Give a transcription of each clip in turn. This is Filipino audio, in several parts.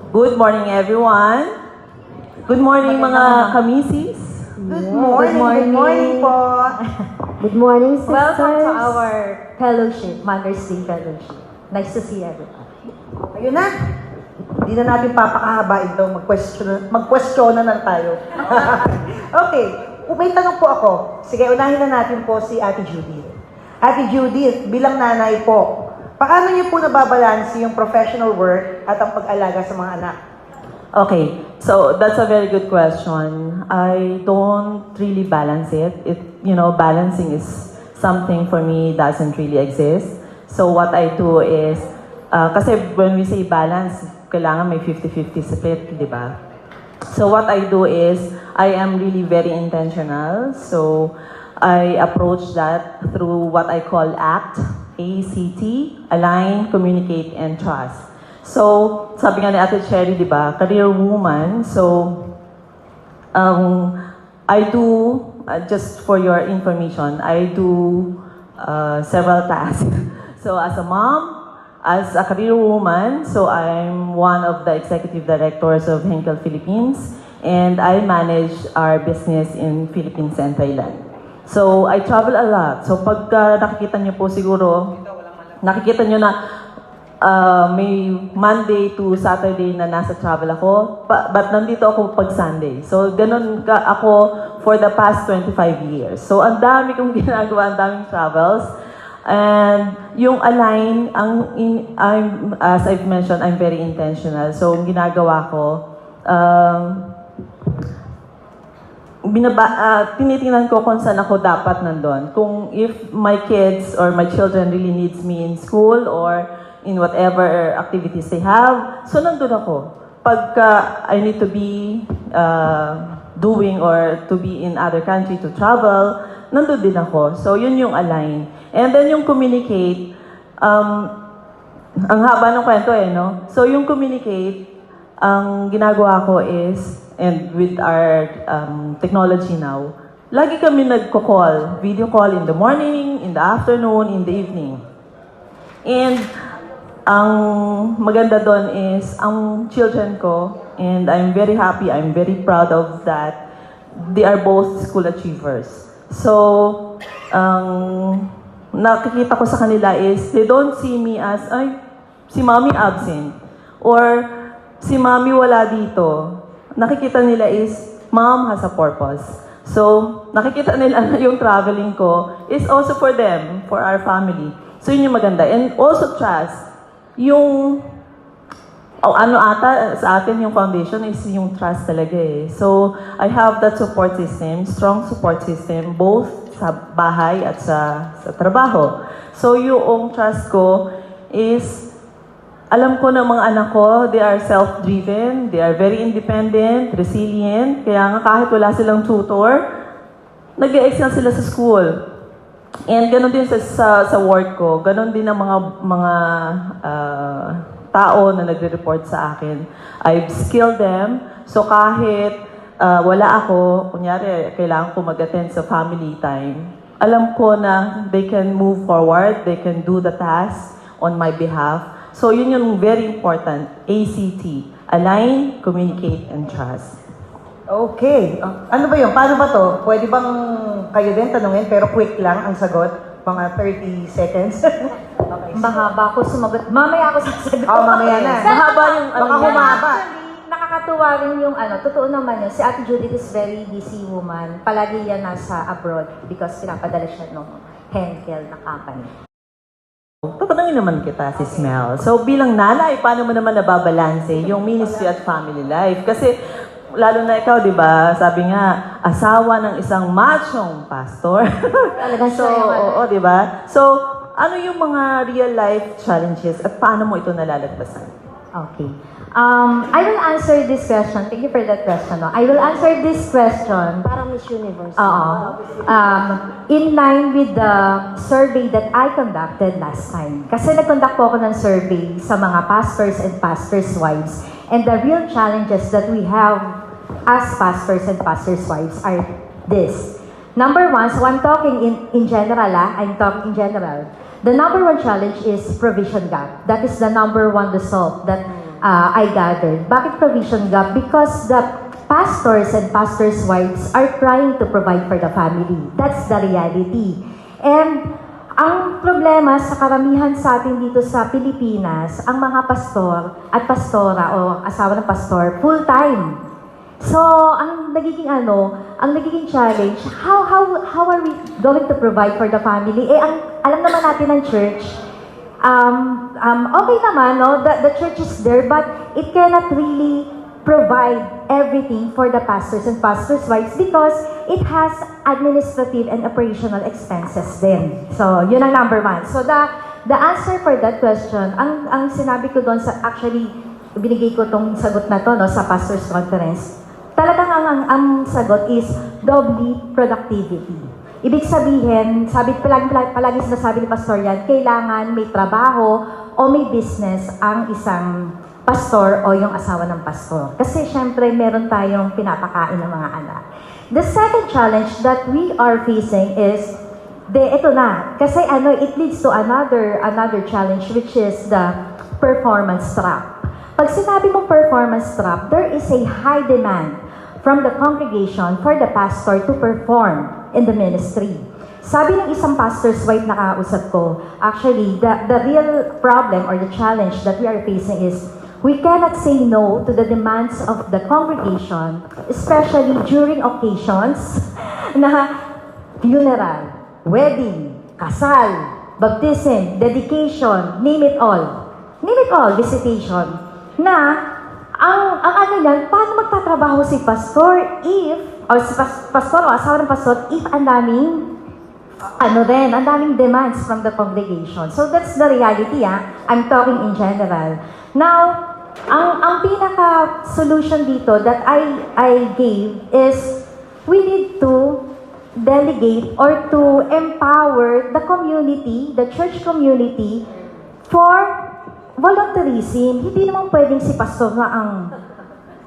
Good morning, everyone. Good morning, mga kamisis. Good morning po. Good morning, sisters. Welcome to our fellowship, Mother's Day Fellowship. Nice to see everyone. Ayun na. Hindi na natin papakahabain ito. Mag-questionan na tayo. Okay. May tanong po ako. Sige, unahin na natin po si Ate Judith. Ate Judith, bilang nanay po, paano niyo po nababalansi yung professional work at ang pag-alaga sa mga anak? Okay, so that's a very good question. I don't really balance it. Balancing is something for me doesn't really exist. So what I do is, kasi when we say balance, kailangan may 50-50 split, di ba? So what I do is, I am really very intentional. So I approach that through what I call ACT, ACT, Align, Communicate, and Trust. So, sabi nga ni Ate Cherry, di ba, career woman. So, I do, just for your information, I do several tasks. So, as a mom, as a career woman, so I'm one of the executive directors of Henkel Philippines, and I manage our business in Philippines and Thailand. So, I travel a lot. So, pagka nakikita niyo po siguro, nakikita niyo na may Monday to Saturday na nasa travel ako, but nandito ako pag Sunday. So, ganun ako for the past 25 years. So, ang dami kong ginagawa, ang daming travels. And yung Align, as I've mentioned, I'm very intentional. So, ang ginagawa ko, tinitingnan ko kung saan ako dapat nandun. Kung if my kids or my children really needs me in school or in whatever activities they have, so nandun ako. Pagka I need to be doing or to be in other country to travel, nandun din ako. So yun yung Align. And then yung Communicate, ang haba ng kwento no? So yung Communicate, ang ginagawa ko is, and with our technology now, lagi kami nagko-call, video call in the morning, in the afternoon, in the evening. And ang maganda doon is, ang children ko, and I'm very happy, I'm very proud of that, they are both school achievers. So, nakikita ko sa kanila is, they don't see me as, ay, si mommy absent, or si mommy wala dito. Nakikita nila is, mom has a purpose. So, nakikita nila na yung traveling ko is also for them, for our family. So, yun yung maganda. And also trust, yung, sa atin yung foundation is yung trust talaga eh. So, I have that support system, strong support system, both sa bahay at sa trabaho. So, yung trust ko is, alam ko na mga anak ko, they are self-driven, they are very independent, resilient, kaya nga kahit wala silang tutor, nag-excel sila sa school. And ganoon din sa work ko, ganoon din ang mga tao na nagre-report sa akin. I've skilled them, so kahit wala ako, kunyari, kailangan ko mag-attend sa family time, alam ko na they can move forward, they can do the task on my behalf. So, yun yung very important, ACT, Align, Communicate, and Trust. Okay. Ano ba yun? Paano ba to? Pwede bang kayo din tanungin, pero quick lang ang sagot? Mga 30 seconds? Okay. Mahaba ako sumagot. Mamaya ako sasagot. Mamaya na. Mahaba yung Baka humaba. Actually, nakakatuwa rin yung totoo naman yun. Si Ate Judith is very busy woman. Palagi yan nasa abroad because pinapadala siya ng Henkel na company. Tatanungin naman kita, si Mel. So, bilang nanay, paano mo naman nababalanse yung ministry at family life? Kasi, lalo na ikaw, di ba, sabi nga, asawa ng isang machong pastor. Talagang So, siya yung oo, di ba? So, ano yung mga real life challenges at paano mo ito nalalagpasan? Okay. I will answer this question. Thank you for that question. No? I will answer this question Parang Miss Universe. in line with the survey that I conducted last time. Kasi nag-conduct po ako ng survey sa mga pastors and pastors' wives. And the real challenges that we have as pastors and pastors' wives are this. Number one, so I'm talking in general, I'm talking in general. The number one challenge is provision gap. That is the number one result that I gathered. Bakit provision gap? Because the pastors and pastors' wives are trying to provide for the family. That's the reality. And ang problema sa karamihan sa atin dito sa Pilipinas, ang mga pastor at pastora o asawa ng pastor, full-time. So, ang nagiging challenge, how are we going to provide for the family? Alam naman natin ng church, okay naman, no? The church is there, but it cannot really provide everything for the pastors and pastors' wives because it has administrative and operational expenses din. So, yun ang number one. So, the answer for that question, ang sinabi ko doon actually, binigay ko tong sagot na to, no, sa pastors' conference. Talagang ang sagot is doubly productivity. Ibig sabihin, palagi sinasabi ni pastor yan, kailangan may trabaho o may business ang isang pastor o yung asawa ng pastor. Kasi syempre, meron tayong pinapakain ng mga anak. The second challenge that we are facing is, ito na, kasi it leads to another challenge which is the performance trap. Pag sinabi mong performance trap, there is a high demand from the congregation for the pastor to perform in the ministry. Sabi ng isang pastor's wife na kausap ko, actually, the real problem or the challenge that we are facing is we cannot say no to the demands of the congregation, especially during occasions na funeral, wedding, kasal, baptism, dedication, name it all, visitation, na ang paano magtatrabaho si pastor pastor o asawa ng pastor if ang daming demands from the congregation. So that's the reality, I'm talking in general. Now, ang pinaka-solution dito that I gave is we need to delegate or to empower the community, the church community, for volunteerism. Hindi naman pwedeng si pastor na ang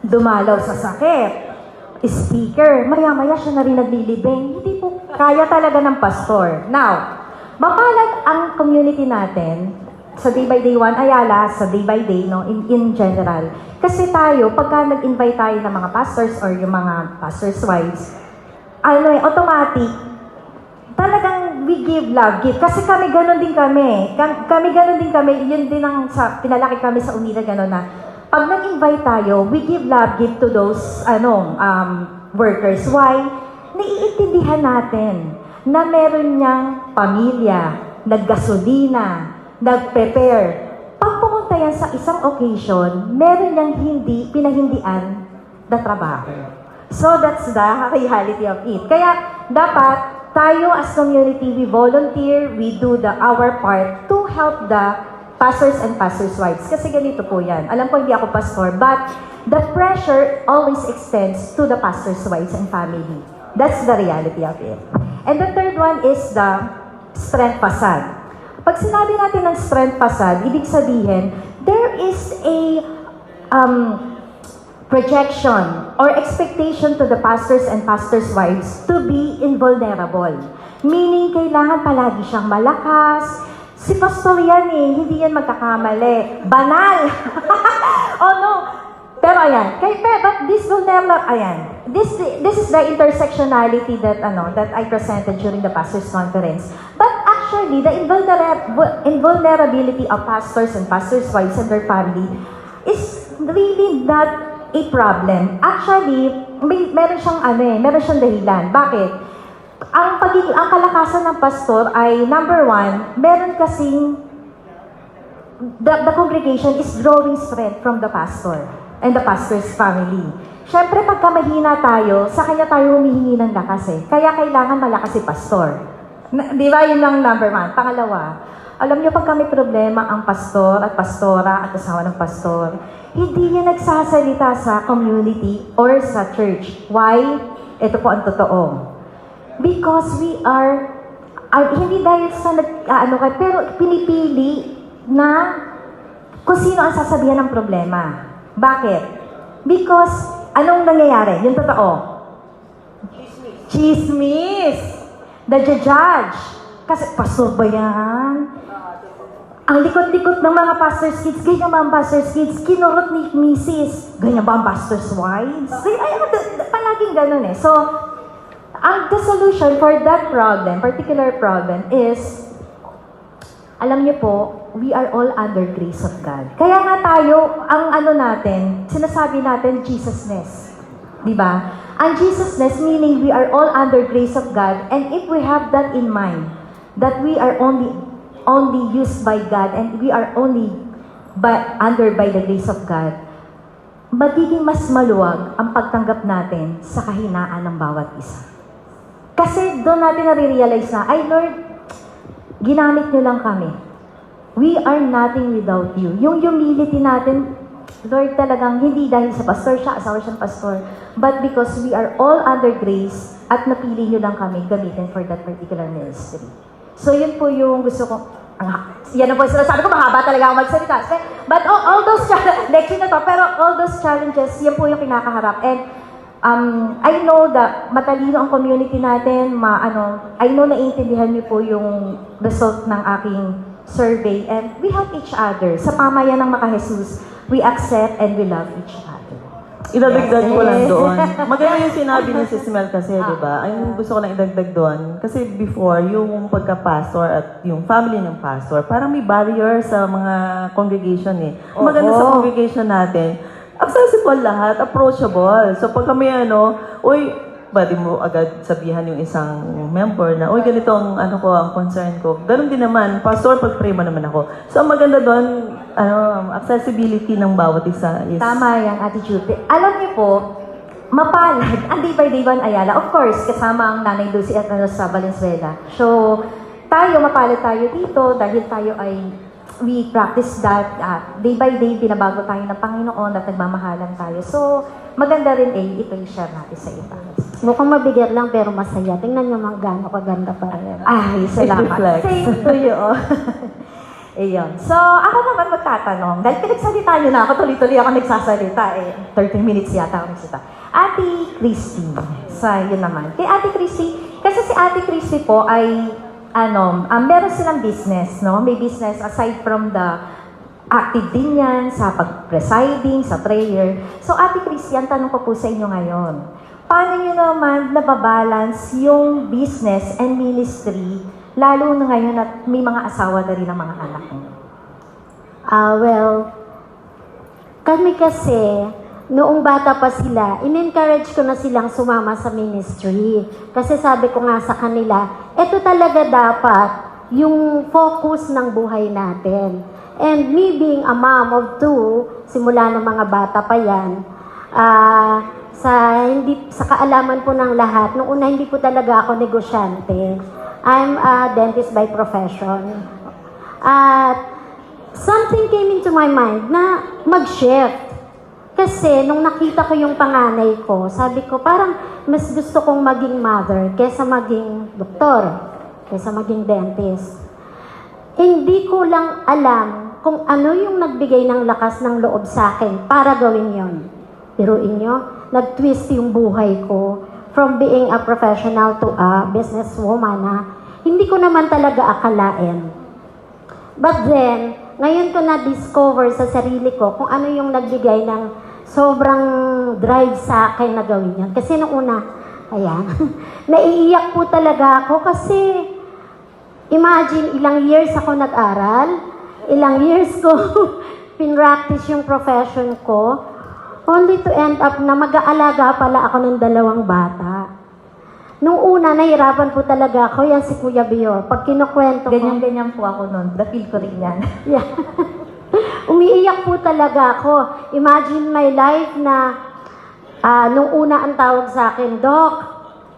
dumalaw sa sakit. Speaker, maya-maya siya na rin naglilibing. Hindi po kaya talaga ng pastor. Now, mapalad ang community natin sa day by day 1 Ayala, sa day by day, no, in general. Kasi tayo, pagka nag-invite tayo ng mga pastors or yung mga pastors' wives, automatic, talagang we give love, give. Kasi kami ganon din kami. Yun din ang pinalaki kami sa Unida, ganon na. Pag nag-invite tayo, we give love, give to those, workers. Why? Naiintindihan natin na meron niyang pamilya, naggasolina, nag-prepare. Pag pumunta yan sa isang occasion, meron niyang pinahindian na trabaho. So that's the reality of it. Kaya dapat tayo as community, we volunteer, we do our part to help the pastors and pastors' wives. Kasi ganito po yan. Alam ko hindi ako pastor, but the pressure always extends to the pastors' wives and family. That's the reality of it. And the third one is the strength facade. Pag sinabi natin ng strength facade, ibig sabihin, there is a projection or expectation to the pastors and pastors' wives to be invulnerable. Meaning, kailangan palagi siyang malakas. Si pastor yan hindi yan magkakamali. Banal! Oh no! Pero ayan, but this vulnerable, this is the intersectionality that I presented during the pastors' conference. But actually, the invulnerability of pastors and pastors' wives and their family is really not a problem. Actually, meron siyang dahilan. Bakit? Ang kalakasan ng pastor ay, number one, meron kasing the congregation is drawing strength from the pastor and the pastor's family. Siyempre, pagka mahina tayo, sa kanya tayo humihingi ng lakas Kaya kailangan malakas si pastor. Di ba? Yun ang number one. Pangalawa, alam niyo, pagka may problema ang pastor at pastora at asawa ng pastor, hindi niya nagsasalita sa community or sa church. Why? Ito po ang totoo. Because we are hindi dahil sa pero pinipili na kung sino ang sasabihan ng problema. Bakit? Because, anong nangyayari? Yung totoo. Chismis. The judge. Kasi, pastor ba yan? Ang likot-likot ng mga pastor's kids, ganyan ba ang pastor's kids? Kinurot ni Mrs. Ganyan ba ang pastor's wives? Palaging ganun eh. So, the solution for that problem, particular problem is, alam niyo po, we are all under grace of God. Kaya nga tayo, ang natin, sinasabi natin, Jesusness. Di ba? Ang Jesusness meaning we are all under grace of God, and if we have that in mind, that we are only used by God and we are only under by the grace of God, magiging mas maluwag ang pagtanggap natin sa kahinaan ng bawat isa. Kasi doon natin nare-realize na, ay Lord, ginamit niyo lang kami. We are nothing without you. Yung humility natin, Lord, talagang hindi dahil sa pastor siya, asawa siyang pastor, but because we are all under grace at napili niyo lang kami gamitin for that particular ministry. So, yun po yung gusto ko. Yan na po yung sinasabi ko, mahaba talaga ako magsalita. But all those challenges, lecture na to, pero all those challenges, yan po yung kinakaharap. And I know that matalino ang community natin, I know naiintindihan niyo po yung result ng aking survey, and we help each other. Sa pamayan ng Maka-Jesus, we accept and we love each other. Idadagdag ko lang doon. Maganda yung sinabi ni Sis Mel kasi, di ba? Ay, gusto ko lang idagdag doon. Kasi before, yung pagka-pastor at yung family ng pastor, parang may barrier sa mga congregation eh. Maganda sa congregation natin, accessible lahat, approachable. So pag kami pwede mo agad sabihan yung isang member na, ganito ang ang concern ko. Ganun din naman, pastor, pag-pray mo naman ako. So ang maganda doon, accessibility ng bawat isa is... Tama yung attitude. Alam niyo po, mapalad, ang Day by Ayala, of course, kasama ang Nanay Lucy at sa Valenzuela. So, mapalad tayo dito dahil tayo ay, we practice that day by day, binabago tayo ng Panginoon at nagmamahalan tayo. So, maganda rin ito yung share natin sa iba. Mukhang mabigat lang pero masaya. Tingnan niyo mga gano'ng kaganda pa rin. Ay, salamat. Same to you. Ayun. So, ako naman magtatanong. Dahil pinagsalita niyo na ako, tuloy-tuloy ako nagsasalita. 30 minutes yata ako nagsasalita. Ate Christy. Yun naman. Kay Ate Christy, kasi si Ate Christy po ay, meron silang business, no? May business aside from the active din yan sa pag-presiding, sa prayer. So, Ate Christy, ang tanong ko po sa inyo ngayon, paano nyo naman nababalance yung business and ministry, lalo na ngayon at may mga asawa na rin ang mga anak mo? Well, kami kasi, noong bata pa sila, in-encourage ko na silang sumama sa ministry. Kasi sabi ko nga sa kanila, ito talaga dapat yung focus ng buhay natin. And me being a mom of 2, simula ng mga bata pa yan, sa kaalaman po ng lahat, nung una hindi po talaga ako negosyante. I'm a dentist by profession. At something came into my mind na mag-shift. Kasi nung nakita ko yung panganay ko, sabi ko parang mas gusto kong maging mother kaysa maging doktor, kaysa maging dentist. Hindi ko lang alam kung ano yung nagbigay ng lakas ng loob sa akin para gawin yon. Biruin nyo, nag-twist yung buhay ko from being a professional to a businesswoman na hindi ko naman talaga akalain. But then, ngayon ko na-discover sa sarili ko kung ano yung nagbigay ng sobrang drive sa akin na gawin yan. Kasi nung una, naiiyak po talaga ako kasi imagine ilang years ako nag-aral, ilang years ko pinractice yung profession ko, only to end up na mag-aalaga pala ako ng 2 bata. Nung una, nahirapan po talaga ako. Yan si Kuya Bio. Pag kinukwento ko... Ganyan-ganyan po ako nun. Dapil ko rin yan. Yeah. Umiiyak po talaga ako. Imagine my life na nung una ang tawag sa akin, Doc.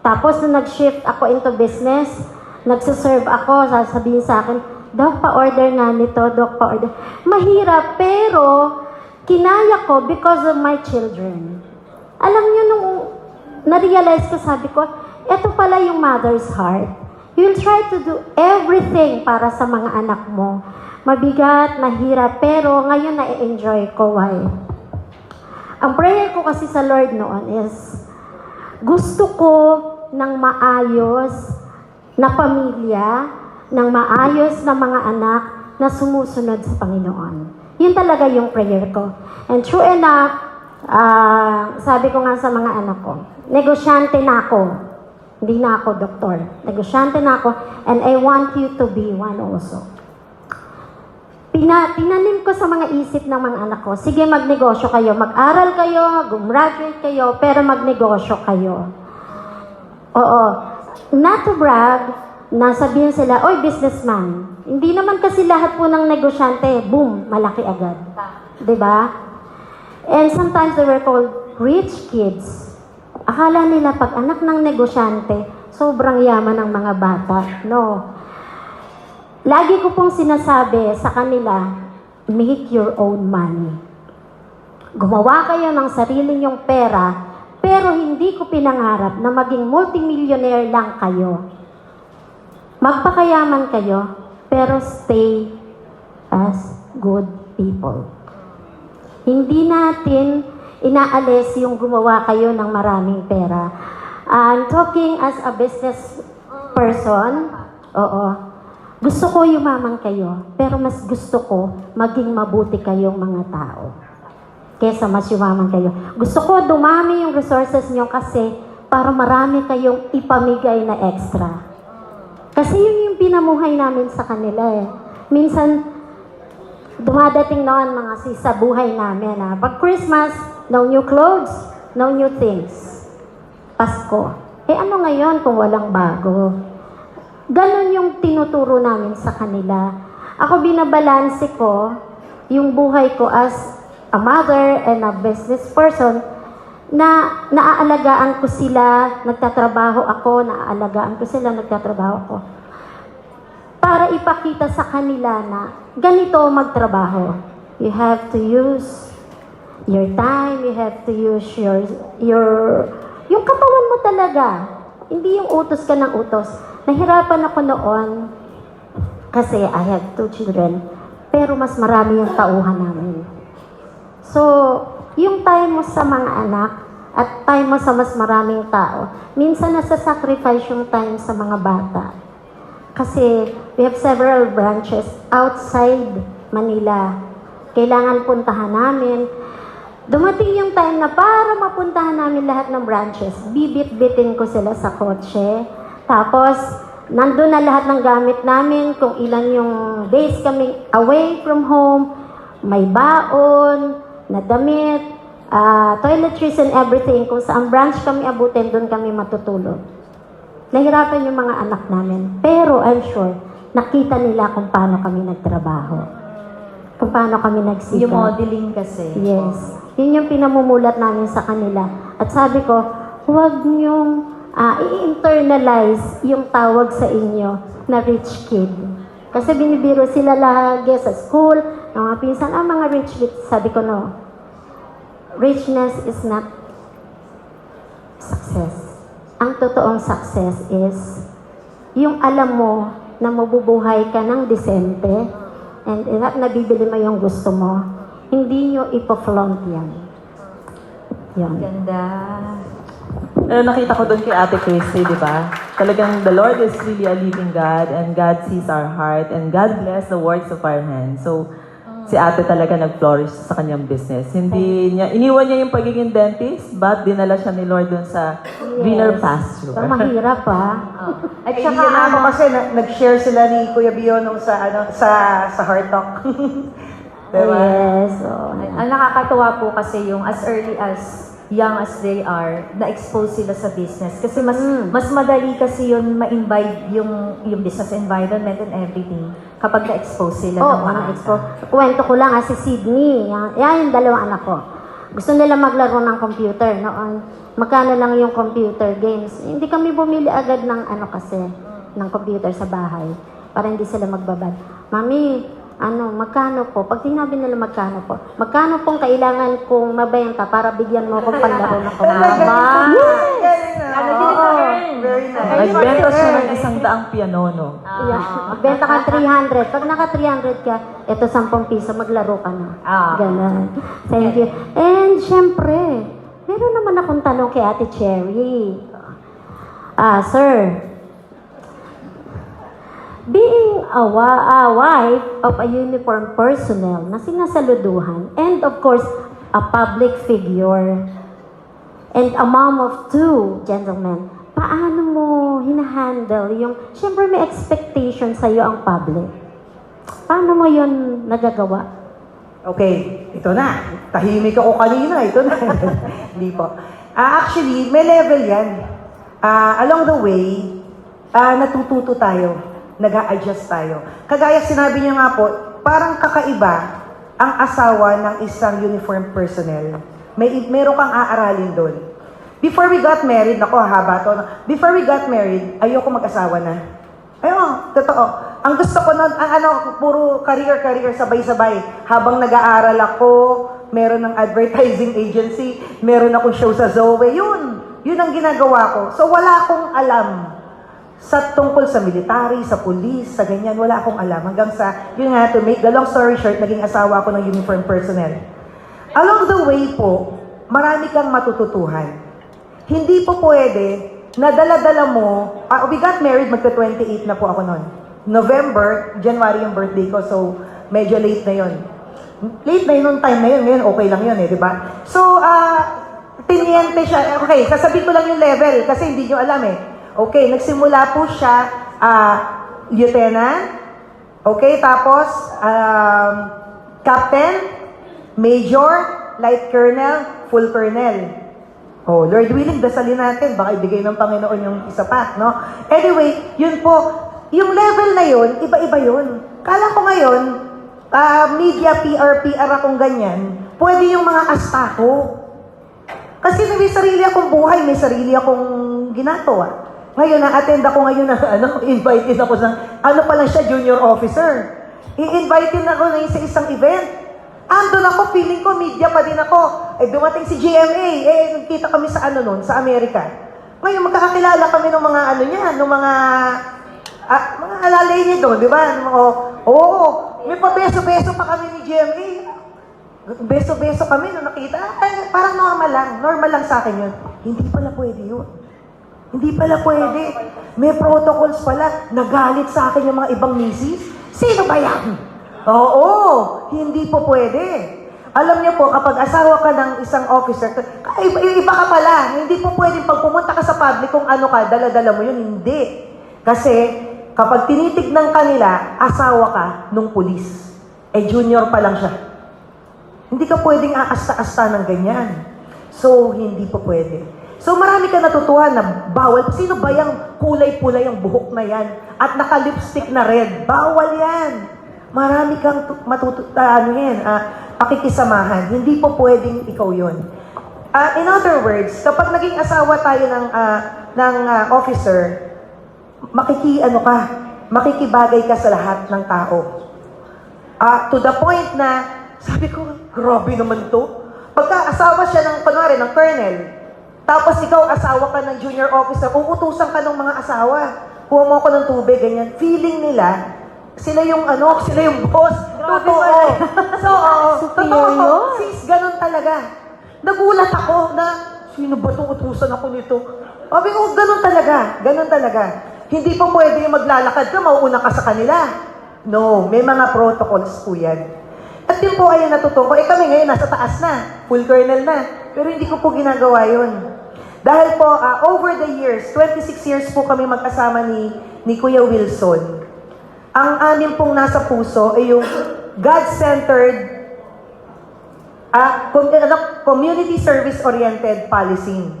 Tapos nung nag-shift ako into business, nagsiserve ako, sasabihin sa akin, Doc, pa-order nga nito, Doc, pa-order. Mahirap, pero kinaya ko because of my children. Alam niyo, nung na-realize ko, sabi ko, eto pala yung mother's heart. You'll try to do everything para sa mga anak mo. Mabigat, mahirap, pero ngayon na-enjoy ko. Why? Ang prayer ko kasi sa Lord noon is, gusto ko ng maayos na pamilya, ng maayos na mga anak, na sumusunod sa Panginoon. Yun talaga yung prayer ko. And true enough, sabi ko nga sa mga anak ko, negosyante na ako. Hindi na ako doktor. Negosyante na ako, and I want you to be one also. Tinanim ko sa mga isip ng mga anak ko, sige, magnegosyo kayo, mag-aral kayo, gumraduate kayo, pero magnegosyo kayo. Oo. Not to brag, nasabihin sila, oy, businessman. Hindi naman kasi lahat po ng negosyante, boom, malaki agad. 'Di ba? And sometimes they were called rich kids. Akala nila pag anak ng negosyante, sobrang yaman ng mga bata. No. Lagi ko pong sinasabi sa kanila, make your own money. Gumawa kayo ng sarili nyong pera, pero hindi ko pinangarap na maging multimillionaire lang kayo. Magpakayaman kayo, pero stay as good people. Hindi natin inaalis yung gumawa kayo ng maraming pera. I'm talking as a business person. Oo. Gusto ko yumaman kayo, pero mas gusto ko maging mabuti kayong mga tao. Kesa mas yumaman kayo. Gusto ko dumami yung resources nyo kasi para marami kayong ipamigay na extra. Kasi yun yung pinamuhay namin sa kanila eh. Minsan, dumadating noon mga sa buhay namin. Pag Christmas, no new clothes, no new things. Pasko. Ano ngayon kung walang bago? Ganon yung tinuturo namin sa kanila. Ako binabalanse ko yung buhay ko as a mother and a business person na naaalagaan ko sila, nagtatrabaho ako, naaalagaan ko sila, nagtatrabaho ako. Para ipakita sa kanila na ganito magtrabaho. You have to use your time, you have to use yung katawan mo talaga. Hindi yung utos ka ng utos. Nahirapan ako noon kasi I have 2 children, pero mas marami yung tauhan namin. So, yung time mo sa mga anak at time mo sa mas maraming tao, minsan nasa-sacrifice yung time sa mga bata. Kasi we have several branches outside Manila. Kailangan puntahan namin. Dumating yung time na para mapuntahan namin lahat ng branches, bibit-bitin ko sila sa kotse. Tapos, nandun na lahat ng gamit namin, kung ilan yung days kami away from home, may baon, na damit, toiletries and everything. Kung saan branch kami abutin, doon kami matutulog. Nahirapan yung mga anak namin. Pero I'm sure, nakita nila kung paano kami nagtrabaho. Kung paano kami nagsikap. Yung modeling kasi. Yes. Yun yung pinamumulat namin sa kanila. At sabi ko, huwag niyong i-internalize yung tawag sa inyo na rich kid. Kasi binibiro sila lagi sa school, ng mga pinsan, mga rich kids. Sabi ko, no. Richness is not success. Ang totoong success is yung alam mo na mabubuhay ka ng disente and nabibili mo yung gusto mo, hindi nyo ipo-flaunt yan. Yan. Ganda. Nakita ko doon kay Ate Christy, di ba? Talagang the Lord is really a living God and God sees our heart and God bless the works of our hands. So, si Ate talaga nag-flourish sa kanyang business. Iniwan niya yung pagiging dentist, but dinala siya ni Lord doon sa greener pasture. Pero mahirap At saka ako kasi nag-share sila ni Kuya Bio nung sa Heart Talk. Diba? Yes. Ang nakakatuwa po kasi yung as early as young as they are, na-expose sila sa business. Kasi mas madali kasi yun ma-imbibe yung business environment and everything kapag na-expose sila ng mga na-expose. Kwento ko lang, si Sydney, yan yung dalawang anak ko. Gusto nila maglaro ng computer noon. Magkano lang yung computer games. Hindi kami bumili agad ng ng computer sa bahay para hindi sila magbabad. Mami, magkano po? Pag tinabi nila magkano po, magkano pong kailangan kong mabenta para bigyan mo akong panlaro ng computer? Very nice. Nagbenta siya ng 100 piano, no? Magbenta ka 300. Pag naka 300 ka, ito 10 piso, maglaro ka na. Ganun. Thank you. And syempre, meron naman akong tanong kay Ate Cherry. Sir, being a wife of a uniformed personnel na sinasaluduhan, and of course, a public figure, and a mom of 2 gentlemen, paano mo hinahandle yung, syempre may expectation sa'yo ang public. Paano mo yun nagagawa? Okay, ito na. Tahimik ako kanina. Ito na. Hindi po. Actually, may level yan. Along the way, natututo tayo. Nag-a-adjust tayo. Kagaya sinabi niyo nga po, parang kakaiba ang asawa ng isang uniformed personnel. Meron kang aaralin doon. Before we got married, nako haba to. Before we got married, ayoko mag-asawa na. Ayun, totoo. Ang gusto ko nun, puro career, sabay-sabay. Habang nag-aaral ako, meron ng advertising agency, meron akong show sa Zoe, yun ang ginagawa ko. So wala akong alam sa tungkol sa military, sa police, sa ganyan, wala akong alam. Hanggang sa, yun nga, to make the long story short, naging asawa ako ng uniformed personnel. Along the way po, marami kang matututuhan. Hindi po pwede na dala-dala mo, we got married, magka-28 na po ako noon. November, January yung birthday ko, so medyo late na yun. Late na yun nung time na yun, ngayon okay lang yun di ba? So, tiniente siya, okay, sasabihin ko lang yung level, kasi hindi nyo alam Okay, nagsimula po siya, lieutenant, okay, tapos, captain, major, light colonel, full colonel. Oh, Lord willing, dasalin natin, baka ibigay ng Panginoon yung isa pa, no? Anyway, yun po, yung level na yun, iba-iba yun. Kala ko ngayon, media, PR akong ganyan, pwede yung mga asta ko. Kasi may sarili akong buhay, may sarili akong ginagawa. Ngayon, na-attend ako ngayon na, invited ako sa, pa lang siya, junior officer. I-invited ako ngayon sa isang event. Andun ako, feeling ko, media pa din ako. Dumating si GMA, nagkita kami sa sa Amerika. Ngayon, magkakakilala kami ng mga ng mga alalay niya doon, di ba? May pa-beso-beso pa kami ni GMA. Beso-beso kami nung nakita. Parang normal lang sa akin yun. Hindi pala pwede yun. Hindi pala pwede. May protocols pala. Nagalit sa akin yung mga ibang misis. Sino ba yan? Oo, hindi po pwede. Alam niyo po, kapag asawa ka ng isang officer, iba ka pala. Hindi po pwede pag pumunta ka sa public kung ka, dala-dala mo yun. Hindi. Kasi, kapag tinitignan ka nila, asawa ka nung pulis. Junior pa lang siya. Hindi ka pwedeng aasta-asta ng ganyan. So, hindi po pwede. So, marami ka natutuhan na bawal. Sino ba yung kulay-pulay ang buhok na yan? At naka-lipstick na red? Bawal yan. Marami kang pakikisamahan. Hindi po pwedeng ikaw yun. In other words, kapag naging asawa tayo ng officer, makikibagay ka sa lahat ng tao. To the point na, sabi ko, grabe naman to. Pagka asawa siya ng colonel, tapos ikaw asawa ka ng junior officer, uutusan ka ng mga asawa. Kuha mo ako ng tubig, ganyan. Feeling nila, sila yung boss. Totoo. So, totoo. Sis, ganun talaga. Nagulat ako na, sino ba itong utusan ako nito? Sabi ko, ganun talaga. Hindi pa pwede yung maglalakad ka, mauuna ka sa kanila. No, may mga protocols po yan. At yun po ay natutunan ko. Kami ngayon, nasa taas na. Full colonel na. Pero hindi ko po ginagawa yun. Dahil po, over the years, 26 years po kami magkasama ni Kuya Wilson. Ang amin pong nasa puso ay yung God-centered, community service-oriented policing.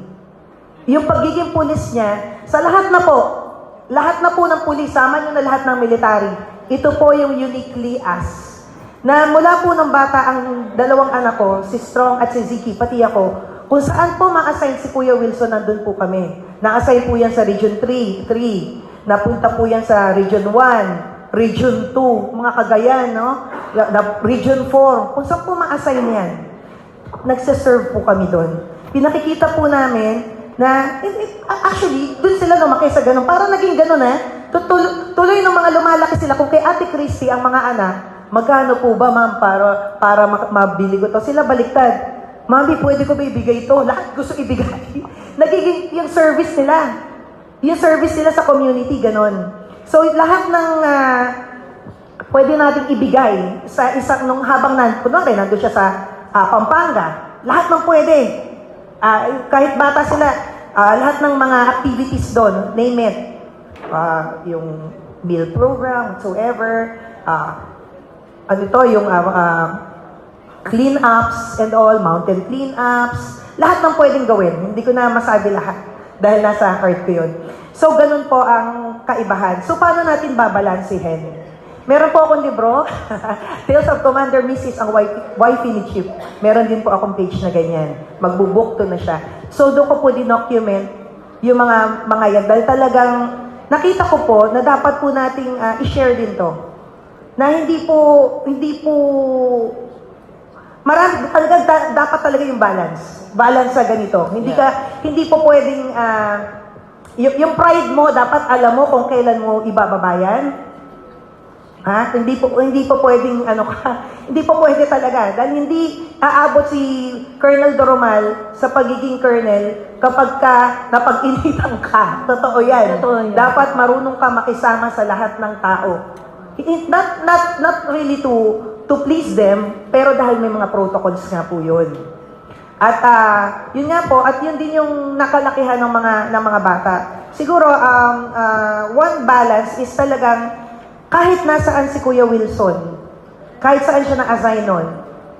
Yung pagiging pulis niya, sa lahat na po ng pulis, sama nyo na lahat ng military, ito po yung uniquely us. Na mula po ng bata, ang dalawang anak ko, si Strong at si Ziki, pati ako, kung saan po ma-assign si Kuya Wilson, nandun po kami. Na-assign po yan sa Region 3. Napunta po yan sa Region 1. Region 2, mga Cagayan, no? Region 4, kung saan po ma-assign yan, nagsaserve po kami doon. Pinakikita po namin na, actually, doon sila lumaki sa ganun. Parang naging ganun tuloy ng mga lumalaki sila. Kung kay Ate Christy, ang mga anak, magkano po ba, ma'am, para mabili ko to? Sila baliktad. Mami, pwede ko ba ibigay ito? Lahat gusto ibigay. Nagiging yung service nila. Yung service nila sa community, ganon. So, lahat ng pwede nating ibigay sa isang nung habang kunwari, nandun siya sa Pampanga, lahat ng pwede. Kahit bata sila, lahat ng mga activities doon, name it. Yung meal program, whatsoever, yung clean-ups and all, mountain clean-ups, lahat ng pwedeng gawin. Hindi ko na masabi lahat dahil nasa heart ko yun. So, ganun po ang kaibahan. So, paano natin babalansihin? Meron po akong libro, Tales of Commander Mrs. ang wifey ni Chip. Meron din po akong page na ganyan. Magbubukto na siya. So, doon ko po dinocument yung mga yan. Dahil talagang nakita ko po na dapat po nating i-share din to. Na hindi po marami talaga dapat talaga yung balance. Balance sa ganito. Hindi po pwedeng yung pride mo dapat alam mo kung kailan mo ibababayan. Hindi po pwedeng hindi po pwede talaga dahil hindi aabot si Colonel Doromal sa pagiging colonel kapag napag-initan ka. Totoo yan. Dapat marunong ka makisama sa lahat ng tao. Not really to please them, pero dahil may mga protocols nga po yun. At yun nga po, at yun din yung nakalakihan ng mga bata. Siguro, one balance is talagang kahit nasaan si Kuya Wilson, kahit saan siya na-assign nun,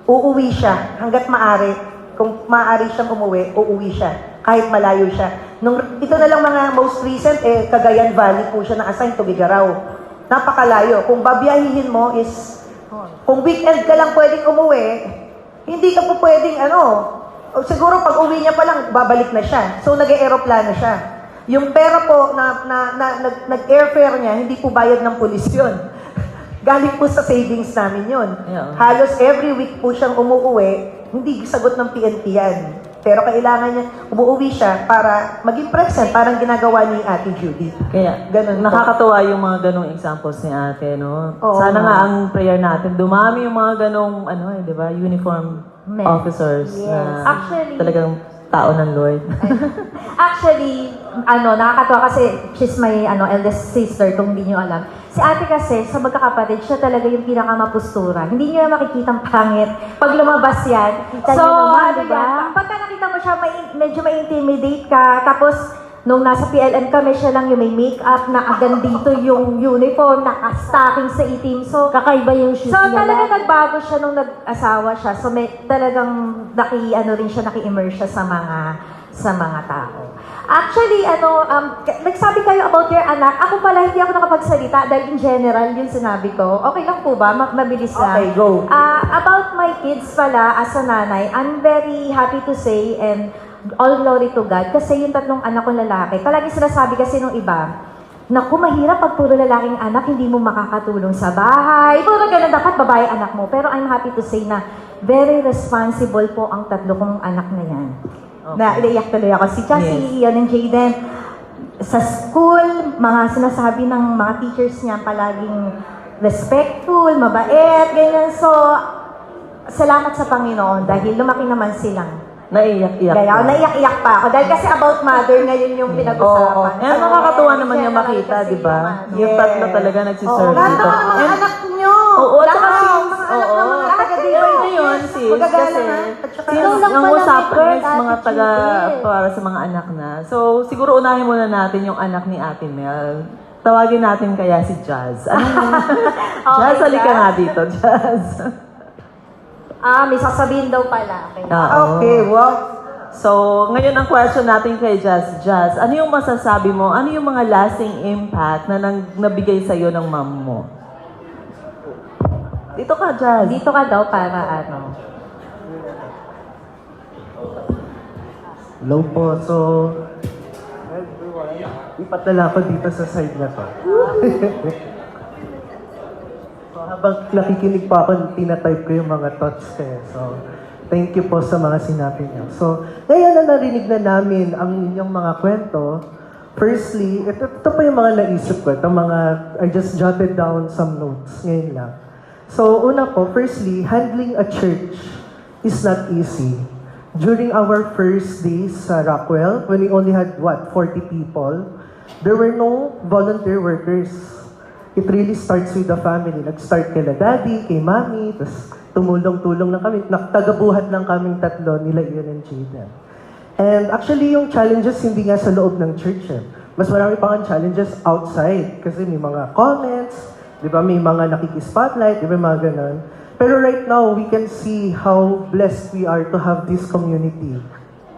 uuwi siya hanggat maaari. Kung maaari siyang umuwi, uuwi siya. Kahit malayo siya. Ito na lang mga most recent, Cagayan Valley po siya na-assign to Bigaraw. Napakalayo. Kung babiyahihin mo is, kung weekend ka lang pwedeng umuwi, hindi ka po pwedeng siguro pag uwi niya pa lang, babalik na siya. So, nag-aeroplano siya. Yung pera po nag-airfare niya, hindi po bayad ng pulis yun. Galing po sa savings namin yun. Yeah. Halos every week po siyang umuwi, hindi sagot ng PNP yan. Pero kailangan niya, umuwi siya para maging present, parang ginagawa ni Ate Judy. Kaya, Ganun po. nakakatuwa yung mga ganong examples ni ate, no? Oo. Sana nga ang prayer natin, dumami yung mga ganong, di ba, uniform Men. officers Yes. na Actually- talagang tao ng Lord. Actually, nakakatawa kasi she's my eldest sister, kung hindi nyo alam. Si ate kasi, sa magkakapatid, siya talaga yung pinakamapustura. Hindi nyo makikitang pangit pag lumabas yan. Kita nyo naman, diba? Pagka nakita mo siya, medyo ma-intimidate ka. Tapos, nung nasa PLN kami, siya lang yung may makeup na hanggang dito yung uniform, naka-stocking sa itim. So, Kakaiba yung shoes So, niya. talaga nagbago siya nung nag-asawa siya. So, may talagang naki-immerse siya sa mga tao. Actually, nagsabi kayo about your anak. Ako pala, hindi ako nakapagsalita dahil in general, yung sinabi ko. Okay lang po ba? Mabilis lang. Okay, go. About my kids pala, as a nanay, I'm very happy to say and all glory to God kasi yung tatlong anak kong lalaki, palagi sinasabi kasi nung iba, naku, mahirap pag puro lalaking anak, hindi mo makakatulong sa bahay. Puro ganun, dapat babae anak mo. Pero I'm happy to say na very responsible po ang tatlo kong anak na yan. Okay. Na iiyak tuloy ako. Si Chassie, Ian, and Jaden, sa school, mga sinasabi ng mga teachers niya palaging respectful, mabait, ganyan. So, salamat sa Panginoon dahil lumaki naman silang Naiyak-iyak kaya ka. naiyak-iyak pa ako dahil kasi about mother ngayon yung pinag-usapan. Eh, nakakatuwa naman yung general makita, kasi di ba? yung Yung tatlo talaga nagsiserve Lahat dito. naman ng mga And- anak nyo. Oo, at saka Lahat, since, mga anak ng mga taga-Dibay. ngayon, sis, Magagala kasi, na. At saka, since Ikaw lang ang pala usapan may is birth mga taga, attitude. para sa mga anak na. So, siguro unahin muna natin yung anak ni Ate Mel. Tawagin natin kaya si Jazz. Jazz, halika Jazz. nga dito, Jazz. may sasabihin daw pala. Okay. Oo. Okay, well, So, ngayon ang question natin kay Jazz. Jazz, ano yung masasabi mo? Ano yung mga lasting impact na nabigay sa'yo ng mom mo? Dito ka, Jazz. Dito ka daw para Hello po. So, lipat na lang ako dito sa side na to. So, habang nakikinig pa ako, tinatype ko yung mga thoughts ko. So, thank you po sa mga sinabi niyo. So, ngayon na narinig na namin ang inyong mga kwento. Firstly, ito pa yung mga naisip ko. Ito mga, I just jotted down some notes ngayon lang. So, una po, firstly, handling a church is not easy. During our first days sa Rockwell, when we only had, 40 people, there were no volunteer workers. It really starts with the family. Nag-start kila daddy, kay mommy, tapos tumulong-tulong lang kami. Tagabuhat lang kaming tatlo, nila Ian and Jaden. And actually, yung challenges hindi nga sa loob ng church. Mas marami pa nga challenges outside. Kasi may mga comments, di ba, may mga nakiki-spotlight, di ba, mga ganun. Pero right now, we can see how blessed we are to have this community.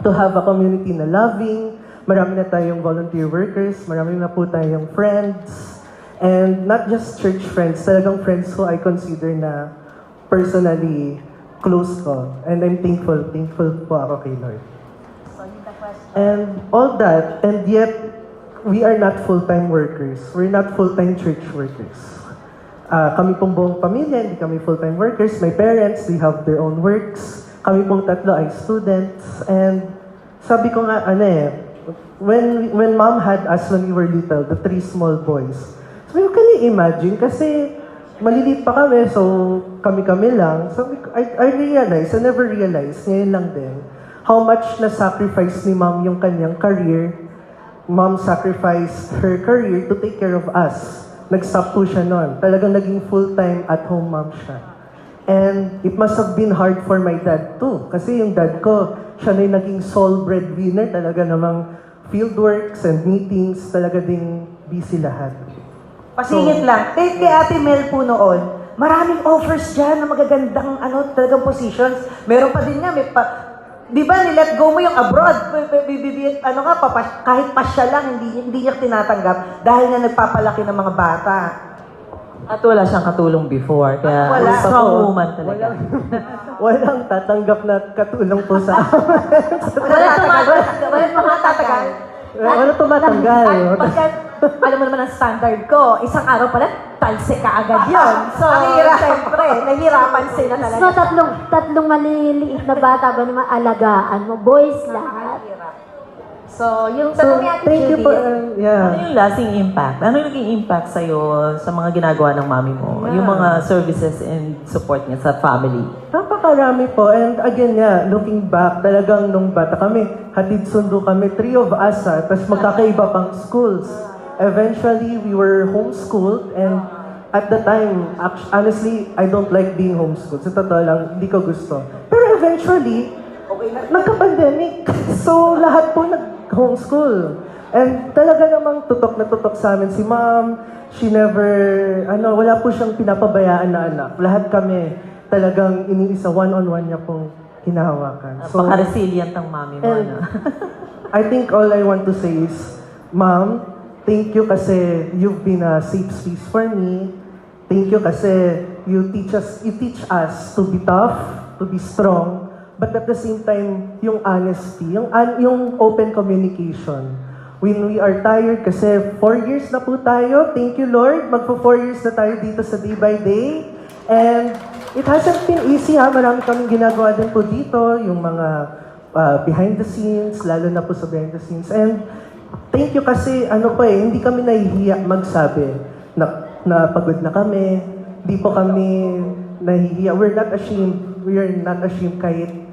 To have a community na loving, marami na tayong volunteer workers, marami na po tayong friends, and not just church friends, talagang friends who I consider na personally close ko. And I'm thankful po ako kay Lord. And all that, and yet, we are not full-time workers. We're not full-time church workers. Kami pong buong pamilya, hindi kami full-time workers. My parents, they have their own works. Kami pong tatlo ay students. And sabi ko nga, when mom had us when we were little, the 3 small boys, so can you imagine? Kasi maliliit pa kami, so kami-kami lang. So I realized, I never realized, ngayon lang din, how much na-sacrifice ni mom yung kanyang career. Mom sacrificed her career to take care of us. Nag-stop po siya noon. Talagang naging full-time at-home mom siya. And it must have been hard for my dad too. Kasi yung dad ko, siya na yung naging sole breadwinner. Talaga namang fieldworks and meetings, talaga ding busy lahat. Pasingit lang. Kay Ate Mel po noon, maraming offers dyan na magagandang talagang positions. Meron pa din nga, di ba, nilet go mo yung abroad. Kahit pasya lang, hindi niya tinatanggap dahil nga nagpapalaki ng mga bata. At wala siyang katulong before, kaya Wala. strong woman talaga. Walang tatanggap na katulong po sa amin. Walang mga tatagal. Wala tumatanggal. Alam mo naman ang standard ko, isang araw pala, talse ka agad yun. So, siyempre, nahihirapan sila talaga. So, tatlong maliliit na bata ba naman alagaan mo? Boys lahat. So, yung tanong ni Ate Thank you po. Judy, Ano yung lasting impact? Ano yung naging impact sa'yo sa mga ginagawa ng mami mo? Yung mga services and support niya sa family? Napakarami po. And again nga, looking back, talagang nung bata kami, hatid sundo kami, 3 of us, tapos magkakaiba pang schools. Eventually, we were homeschooled, and at the time, honestly, I don't like being homeschooled. Sa totoo lang, hindi ko gusto. Pero eventually, nagka-pandemic. So, lahat po nag-homeschool. And talaga namang tutok na tutok sa amin si mom. She never, wala po siyang pinapabayaan na anak. Lahat kami talagang iniisa, one-on-one niya pong hinahawakan. So, Napaka-resilient ang mami mo. and I think all I want to say is, Mom, thank you kasi you've been a safe space for me. Thank you kasi you teach us to be tough, to be strong, but at the same time, yung honesty, yung open communication. When we are tired, kasi 4 years na po tayo, thank you Lord, magpo 4 years na tayo dito sa Day by Day. And it hasn't been easy marami kaming ginagawa din po dito, yung mga behind the scenes, lalo na po sa behind the scenes. And thank you kasi hindi kami nahihiya magsabi na pagod na kami, di po kami nahihiya. We're not ashamed kahit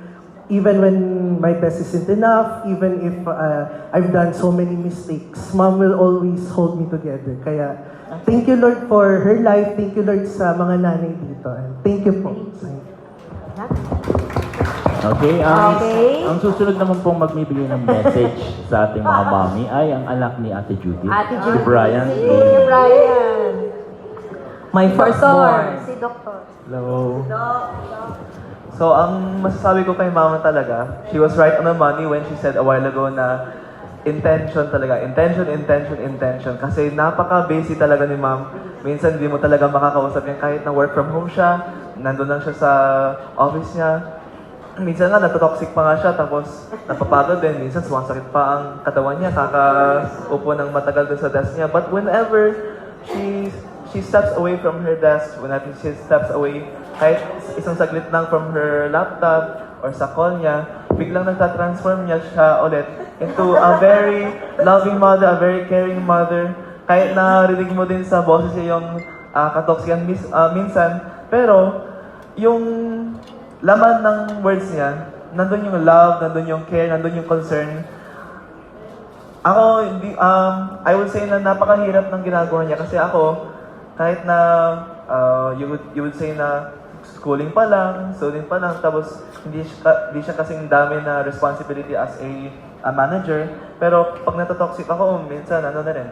even when my best isn't enough, even if I've done so many mistakes, Mom will always hold me together. Kaya, thank you Lord for her life. Thank you Lord sa mga nanay dito. And thank you po. Okay, ang susunod naman pong magbibigay ng message sa ating mga mami ay ang anak ni Ate Judy. Ate Si Judy. Brian. Brian. My firstborn. Si Doktor. Hello. So, ang masasabi ko kay mama talaga, she was right on the money when she said a while ago na intention talaga. Intention. Kasi napaka-busy talaga ni ma'am. Minsan, hindi mo talaga makakausap yan kahit na work from home siya. Nandun lang siya sa office niya. Minsan nga, natotoxic pa nga siya, tapos napapagod din. Minsan, sumasakit pa ang katawan niya, kakaupo ng matagal doon sa desk niya. But whenever she steps away from her desk, whenever she steps away, kahit isang saglit lang from her laptop or sa call niya, biglang nagtatransform niya siya ulit into a very loving mother, a very caring mother. Kahit narinig mo din sa boses niya yung katoksikan minsan, pero yung laman ng words niya, nandun yung love, nandun yung care, nandun yung concern. Ako, hindi, I would say na napakahirap ng ginagawa niya kasi ako, kahit na you would say na schooling pa lang, tapos hindi siya kasing dami na responsibility as a manager. Pero pag natotoxic ako, minsan ano na rin,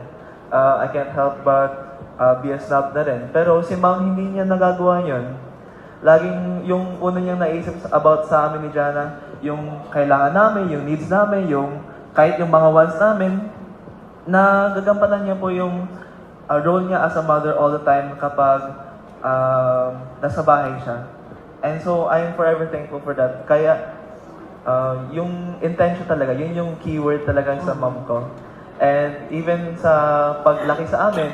I can't help but be a snob na rin. Pero si ma'am, hindi niya nagagawa yun. Laging yung una niyang naisip about sa amin ni Jana, yung kailangan namin, yung needs namin, kahit yung mga wants namin, na gagampanan niya po yung role niya as a mother all the time kapag nasa bahay siya. And so, I'm forever thankful for that. Kaya, yung intention talaga, yun yung keyword talaga sa mom ko. And even sa paglaki sa amin,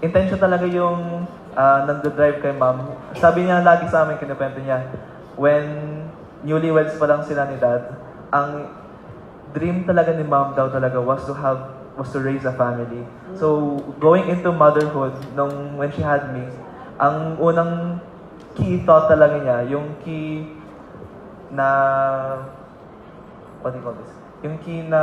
intention talaga yung nag-drive kay mom. Sabi niya lagi sa amin, kinukwento niya, when newlyweds pa lang sila ni dad, ang dream talaga ni mom daw talaga was to raise a family. So, going into motherhood, when she had me, ang unang key thought talaga niya, yung key na, what do you call this? Yung key na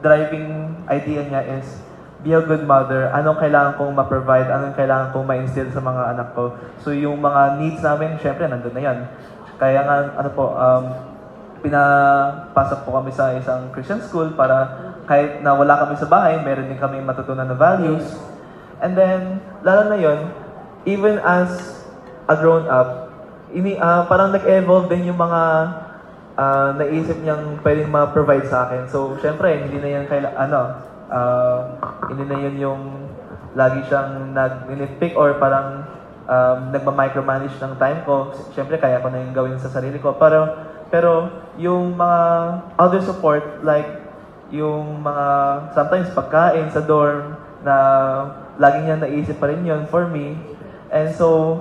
driving idea niya is, be a good mother, anong kailangan kong ma-provide, anong kailangan kong ma-instill sa mga anak ko. So, yung mga needs namin, syempre, nandun na yan. Kaya nga, pinapasok po kami sa isang Christian school para kahit na wala kami sa bahay, meron din kami matutunan na values. And then, lalo na yon, even as a grown-up, parang nag-evolve din yung mga naisip niyang pwedeng ma-provide sa akin. So, syempre, hindi na yan hindi na yun yung lagi siyang nag-nitpick or parang nagma-micromanage ng time ko. Syempre, kaya ko na yung gawin sa sarili ko. Pero yung mga other support, like yung mga sometimes pagkain sa dorm na lagi niya naisip pa rin yun for me. And so,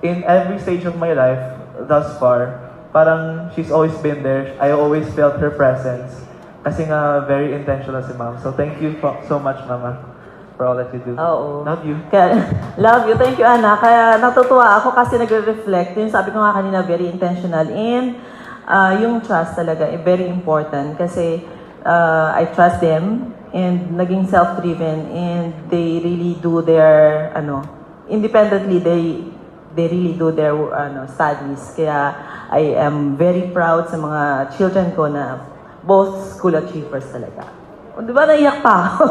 in every stage of my life thus far, parang she's always been there. I always felt her presence. Kasi nga, very intentional si ma'am. So, thank you so much, mama, for all that you do. Oo. Love you. Love you. Thank you, Ana. Kaya natutuwa ako kasi nagre-reflect. Yung sabi ko nga kanina, very intentional. And yung trust talaga, very important. Kasi I trust them and naging self-driven and they really do their, independently, they really do their studies. Kaya I am very proud sa mga children ko na both school achievers talaga. O, di ba naiyak pa ako?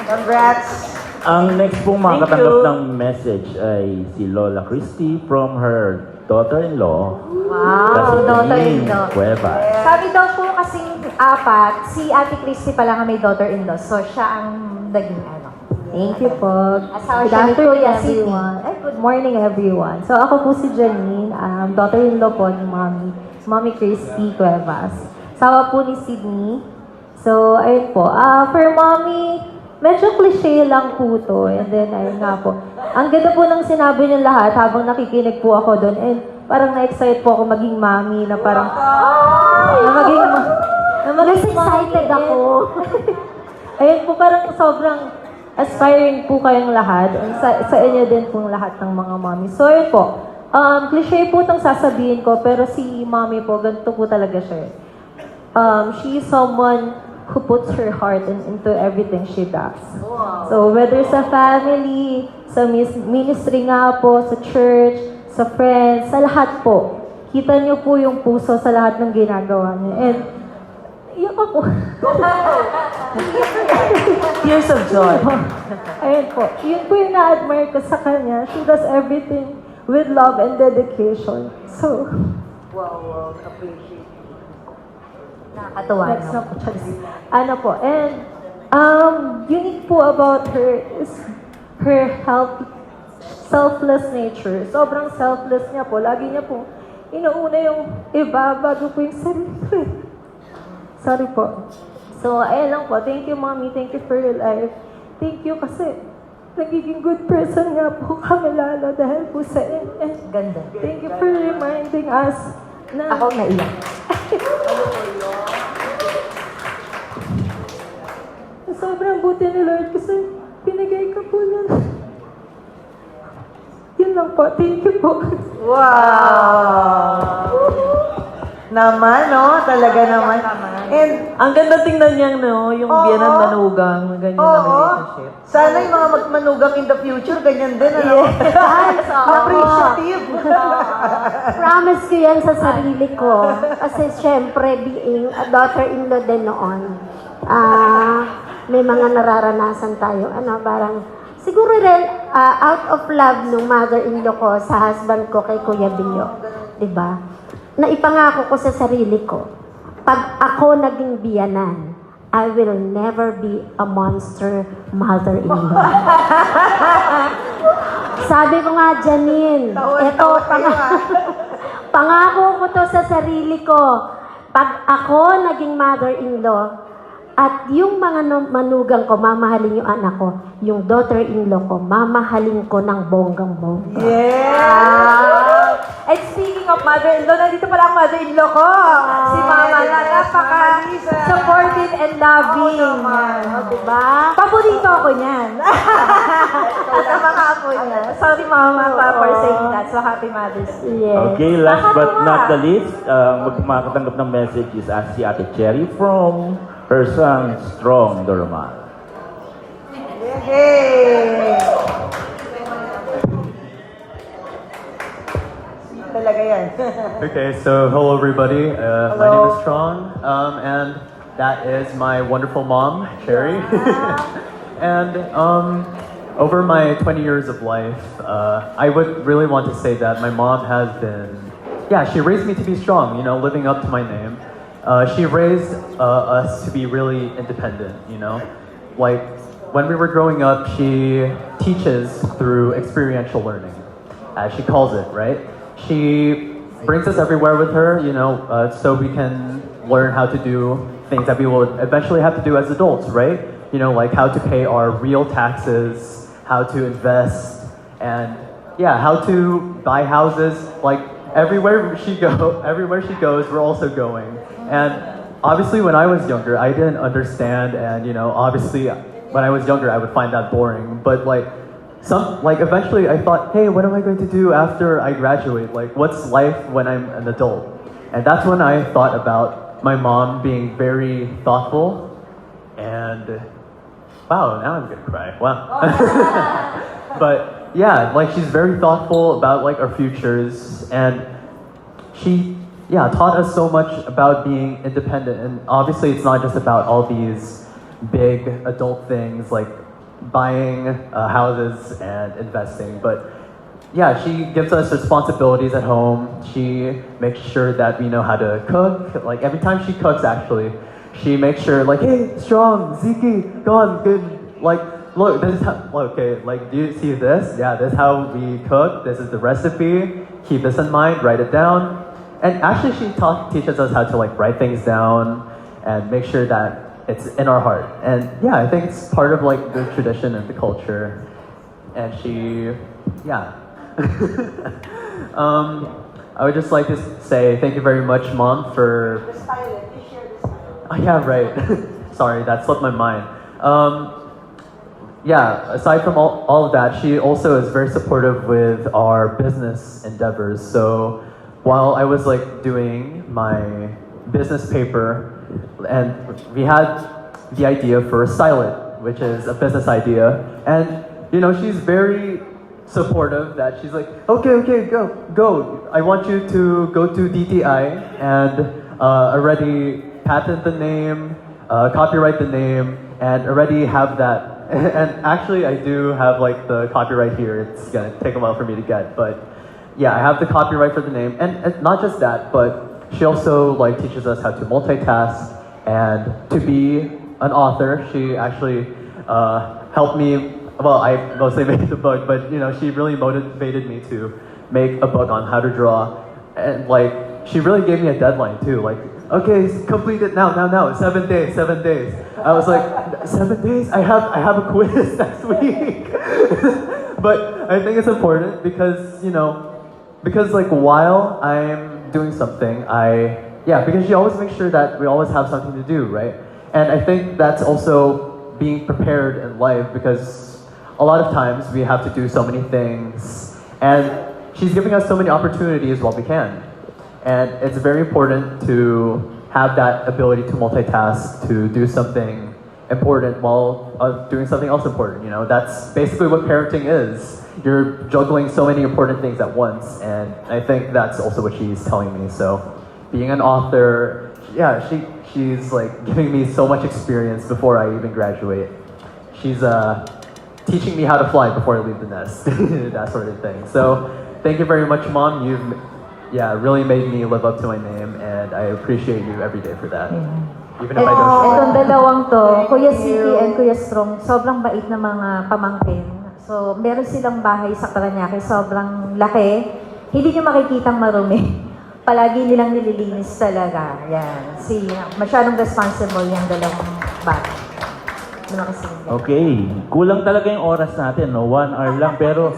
Congrats! Ang next pong Thank makatanggap you. ng message ay si Lola Christy from her daughter-in-law, Wow, daughter-in-law. Cuevas. Sabi daw po kasing apat, si Ate Christy pala nga may daughter-in-law. So, siya ang naging Thank you po. Asawa Good siya ni afternoon, Kuya everyone. Ay, good morning, everyone. So, ako po si Janine, daughter-in-law po ni Mommy Christy Cuevas. Asawa po ni Sydney. So, ayun po. For Mommy, medyo cliche lang po to. And then, ayun nga po. Ang ganda po ng sinabi niyo lahat habang nakikinig po ako doon. And parang na-excite po ako maging mommy na parang, na maging Excited ako. Ayun po, parang sobrang aspiring po kayong lahat. And sa inyo din pong lahat ng mga mommy. So, ayun po. Cliche po itong sasabihin ko, pero si mommy po, ganito po talaga siya. She is someone who puts her heart into everything she does. So, whether sa family, sa ministry nga po, sa church, sa friends, sa lahat po. Kita niyo po yung puso sa lahat ng ginagawa niya. And, iyak ako. Tears of joy. Ayun po. Yun po yung na-admire ko sa kanya. She does everything with love and dedication. So, Nakakatuwa, next no? na po, Charis. Ano po, and unique po about her is her selfless nature. Sobrang selfless niya po. Lagi niya po inuuna yung iba bago po yung sarili. Sorry po. So, ayun lang po. Thank you, Mommy. Thank you for your life. Thank you kasi nagiging good person nga po kami lalo dahil po sa inyo. Ganda. Thank you for reminding us na Ako naiyak. sobrang buti ni Lord kasi pinigay ka po nun. Yun lang po. Thank you po. Wow! Naman, no? Talaga naman. And, Ang ganda tingnan niya, no? Yung Oo. biyanan manugang, ganyan na oo, relationship. sana yung mga magmanugang in the future, ganyan din, ano? Appreciative. Promise ko yan sa sarili ko. Kasi syempre, being a daughter-in-law din noon, may mga nararanasan tayo. Parang, siguro rin, out of love nung mother-in-law ko sa husband ko kay Kuya Bio. Diba? Naipangako ko sa sarili ko, pag ako naging biyanan, I will never be a monster mother-in-law. Sabi ko nga, Janine, eto, pangako ko to sa sarili ko. Pag ako naging mother-in-law, at yung mga manugang ko, mamahalin yung anak ko, yung daughter-in-law ko, mamahalin ko ng bonggang-bongga. Yeah! And speaking of mother-in-law, nandito pala ang mother-in-law ko. Si Mama na napaka-supportive and loving. Diba? Paborito ako niyan. At ang mga apo niya. Sorry Mama for saying that. So happy Mother's Day. Yes. Okay, last but Nakatuwa. not the least, magmakatanggap ng message is si Ate Cherry from her son, Strong Dorman. Yay! Talaga yan. Okay, so hello everybody. My name is Tron, and that is my wonderful mom, Cherry. And over my 20 years of life, I would really want to say that my mom has been, she raised me to be strong, living up to my name. She raised us to be really independent, Like, when we were growing up, she teaches through experiential learning, as she calls it, right? She brings us everywhere with her, so we can learn how to do things that we will eventually have to do as adults, right? Like how to pay our real taxes, how to invest, and how to buy houses. Like everywhere she goes, we're also going. And obviously, when I was younger, I didn't understand, and obviously, when I was younger, I would find that boring. But eventually, I thought, hey, what am I going to do after I graduate? Like, what's life when I'm an adult? And that's when I thought about my mom being very thoughtful, and wow, now I'm gonna cry. Wow. But she's very thoughtful about our futures, and she taught us so much about being independent. And obviously, it's not just about all these big adult things like buying houses and investing, but she gives us responsibilities at home. She makes sure that we know how to cook. Like every time she cooks, actually, she makes sure hey, Strong, Ziki, go on, good. Look, this is how, okay, do you see this? Yeah, this is how we cook. This is the recipe. Keep this in mind, write it down. And actually, she teaches us how to write things down and make sure that it's in our heart. And I think it's part of the tradition and the culture. And she, I would just like to say thank you very much, Mom, for. Oh yeah, right. Sorry, that slipped my mind. Aside from all of that, she also is very supportive with our business endeavors. So while I was doing my business paper, and we had the idea for a Stylet, which is a business idea, and she's very supportive. That she's okay, go. I want you to go to DTI and already patent the name, copyright the name, and already have that. And actually, I do have the copyright here. It's gonna take a while for me to get, but I have the copyright for the name, and not just that, but she also teaches us how to multitask and to be an author. She actually helped me. Well, I mostly made the book, but she really motivated me to make a book on how to draw, and she really gave me a deadline too. Okay, complete it now. 7 days. I was 7 days? I have a quiz next week. But I think it's important because while I'm doing something, because she always makes sure that we always have something to do, right? And I think that's also being prepared in life, because a lot of times we have to do so many things, and she's giving us so many opportunities while we can. And it's very important to have that ability to multitask, to do something important while doing something else important. You know, that's basically what parenting is. You're juggling so many important things at once, and I think that's also what she's telling me. So, being an author, yeah, she's like giving me so much experience before I even graduate. She's teaching me how to fly before I leave the nest, that sort of thing. So, thank you very much, Mom. You've really made me live up to my name, and I appreciate you every day for that. Even if I don't show it. Itong dalawang to, Kuya Siki and Kuya Strong, sobrang bait na mga pamangkin. So, meron silang bahay sa Parañaque, sobrang laki. Hindi nyo makikitang marumi. Palagi nilang nililinis talaga. Yan. Masyadong responsible yung dalawang bata. Okay, kulang talaga yung oras natin, no? 1 hour lang, pero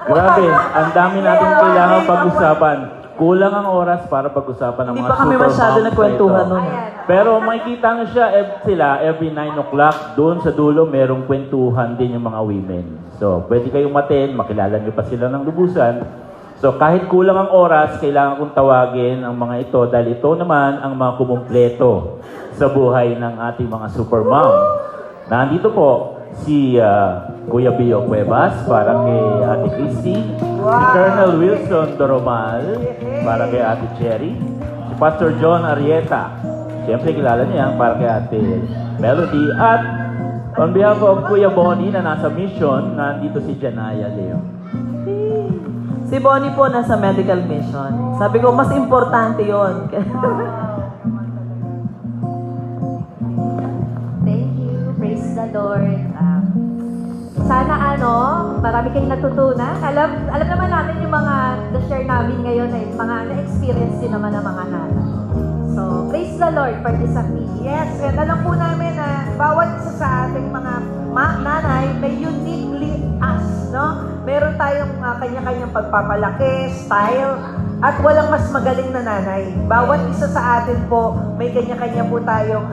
grabe, ang dami natin kailangan pag-usapan. Kulang ang oras para pag-usapan ng Hindi mga pa kami super masyado moms nagkwentuhan na ito. nun. Pero makikita nga siya, sila, every 9 o'clock, doon sa dulo, merong kwentuhan din yung mga women. So, pwede kayong matin, makilala nyo pa sila ng lubusan. So, kahit kulang ang oras, kailangan kong tawagin ang mga ito dahil ito naman ang mga kumumpleto sa buhay ng ating mga super mom. Nandito po si Kuya Bio Cuevas para kay Ate Christy, si Colonel Wilson Doromal para kay Ate Cherry, si Pastor John Arieta, siyempre kilala niya yan, para kay Ate Melody, at on behalf of Kuya Bonnie na nasa mission, nandito si Janaya Leo. Si Bonnie po nasa medical mission. Sabi ko, mas importante yon. Thank you. Praise the Lord. Sana marami kayong natutunan. Alam naman namin yung mga na-share namin ngayon ay mga na-experience din naman ng mga nanay. So, praise the Lord for this meeting. Yes, and alam po namin na bawat isa sa ating mga nanay may uniquely us, no? Meron tayong kanya-kanyang pagpapalaki, style, at walang mas magaling na nanay. Bawat isa sa atin po, may kanya-kanya po tayong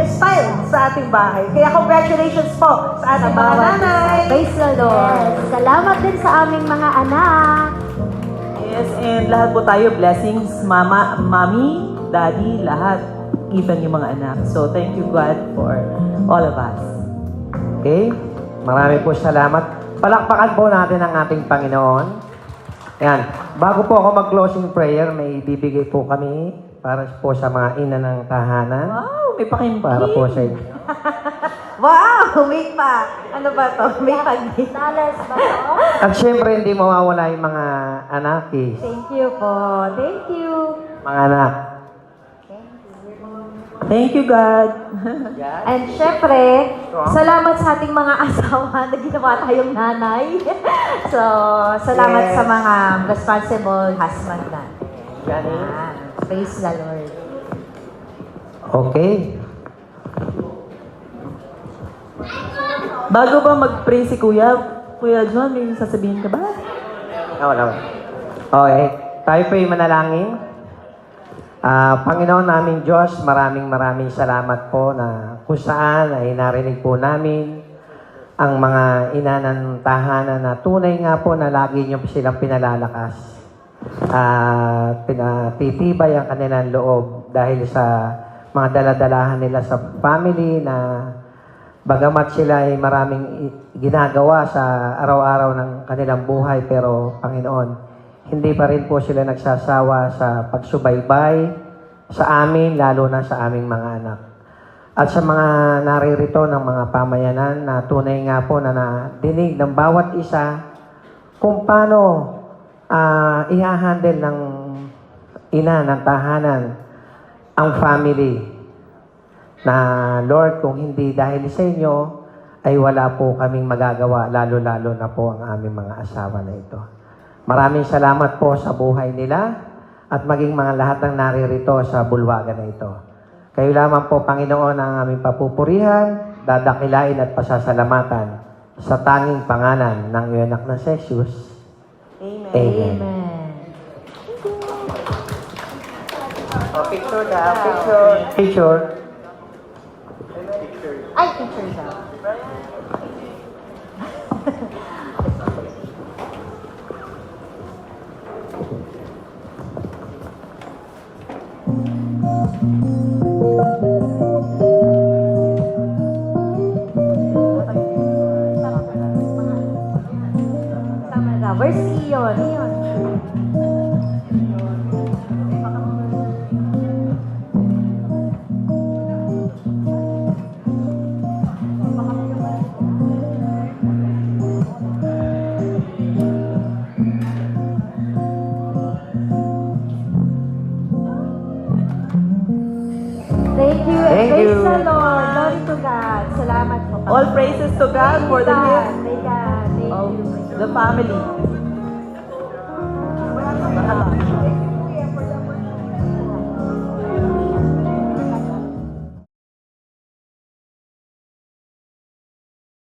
style sa ating bahay. Kaya congratulations po sa ating mga nanay. Praise the Lord. Yes, salamat din sa aming mga anak. Yes, and lahat po tayo, blessings, mama, mommy, daddy, lahat, even yung mga anak. So, thank you God for all of us. Okay? Marami po salamat. Palakpakan po natin ang ating Panginoon. Ayan. Bago po ako mag-closing prayer, may bibigay po kami para po sa mga ina ng tahanan. Wow, may pakimkim. Para po sa inyo. Wow! Wait pa. Ano ba to? May pag-ibig. Talas ba to? At syempre, hindi mawawala yung mga anak eh. Thank you po. Thank you. Mga anak. Thank you, God. And syempre, salamat sa ating mga asawa na ginawa tayong nanay. So, salamat sa mga responsible husband na. Yan. Praise the Lord. Okay. Bago ba mag-pray si Kuya John, may sasabihin ka ba? Wala. Okay. Tayo po yung manalangin. Panginoon naming Diyos, maraming salamat po na kung saan ay narinig po namin ang mga ina ng tahanan na tunay nga po na lagi niyo silang pinalalakas. Pinatitibay ang kanilang loob dahil sa mga daladalahan nila sa family na bagamat sila ay maraming ginagawa sa araw-araw ng kanilang buhay, pero Panginoon, hindi pa rin po sila nagsasawa sa pagsubaybay sa amin, lalo na sa aming mga anak. At sa mga naririto ng mga pamayanan na tunay nga po na nadinig ng bawat isa kung paano i-handle ng ina ng tahanan ang family. Na Lord, kung hindi dahil sa inyo, ay wala po kaming magagawa, lalo-lalo na po ang aming mga asawa na ito. Maraming salamat po sa buhay nila at maging mga lahat ng naririto sa bulwagan na ito. Kayo lamang po, Panginoon, ang aming papupurihan, dadakilain at pasasalamatan sa tanging pangalan ng iyong anak na si Jesus. Amen. Amen. Picture na, picture. Picture. Ay, picture daw. Tama na. Where's Iyon? Iyon. Thank you. Thank Praise you. the Lord. Glory to God. Salamat po. All praises to God for the gift Thank God. Thank of you. the family.